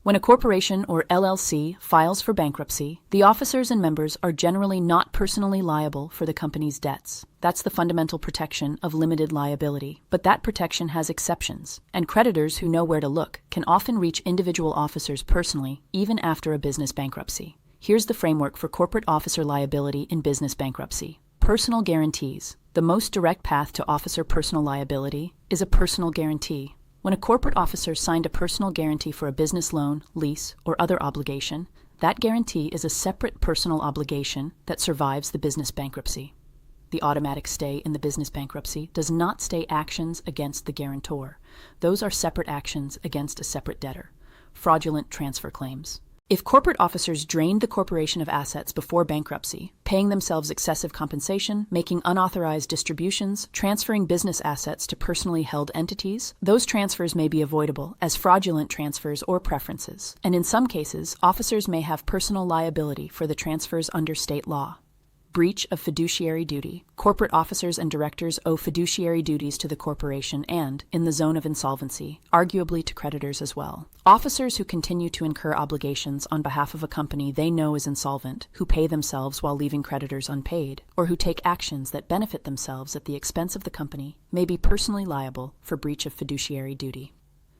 When a corporation or LLC files for bankruptcy, the officers and members are generally not personally liable for the company's debts. That's the fundamental protection of limited liability. But that protection has exceptions, and creditors who know where to look can often reach individual officers personally, even after a business bankruptcy. Here's the framework for corporate officer liability in business bankruptcy. Personal guarantees. The most direct path to officer personal liability is a personal guarantee. When a corporate officer signed a personal guarantee for a business loan, lease, or other obligation, that guarantee is a separate personal obligation that survives the business bankruptcy. The automatic stay in the business bankruptcy does not stay actions against the guarantor. Those are separate actions against a separate debtor. Fraudulent transfer claims. If corporate officers drained the corporation of assets before bankruptcy, paying themselves excessive compensation, making unauthorized distributions, transferring business assets to personally held entities, those transfers may be avoidable as fraudulent transfers or preferences. And in some cases, officers may have personal liability for the transfers under state law. Breach of fiduciary duty. Corporate officers and directors owe fiduciary duties to the corporation and, in the zone of insolvency, arguably to creditors as well. Officers who continue to incur obligations on behalf of a company they know is insolvent, who pay themselves while leaving creditors unpaid, or who take actions that benefit themselves at the expense of the company, may be personally liable for breach of fiduciary duty.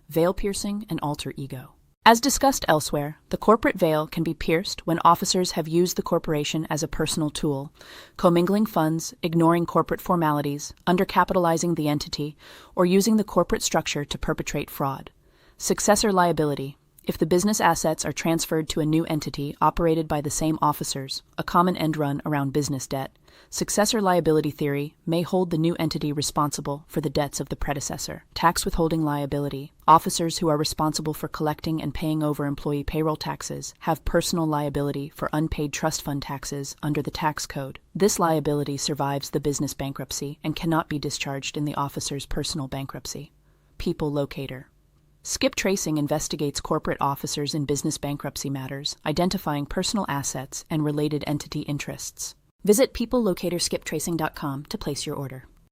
Veil piercing and alter ego. As discussed elsewhere, the corporate veil can be pierced when officers have used the corporation as a personal tool, commingling funds, ignoring corporate formalities, undercapitalizing the entity, or using the corporate structure to perpetrate fraud. Successor liability. If the business assets are transferred to a new entity operated by the same officers, a common end run around business debt, successor liability theory may hold the new entity responsible for the debts of the predecessor. Tax withholding liability. Officers who are responsible for collecting and paying over employee payroll taxes have personal liability for unpaid trust fund taxes under the tax code. This liability survives the business bankruptcy and cannot be discharged in the officer's personal bankruptcy. People Locator. Skip tracing investigates corporate officers in business bankruptcy matters, identifying personal assets and related entity interests. Visit peoplelocatorskiptracing.com to place your order.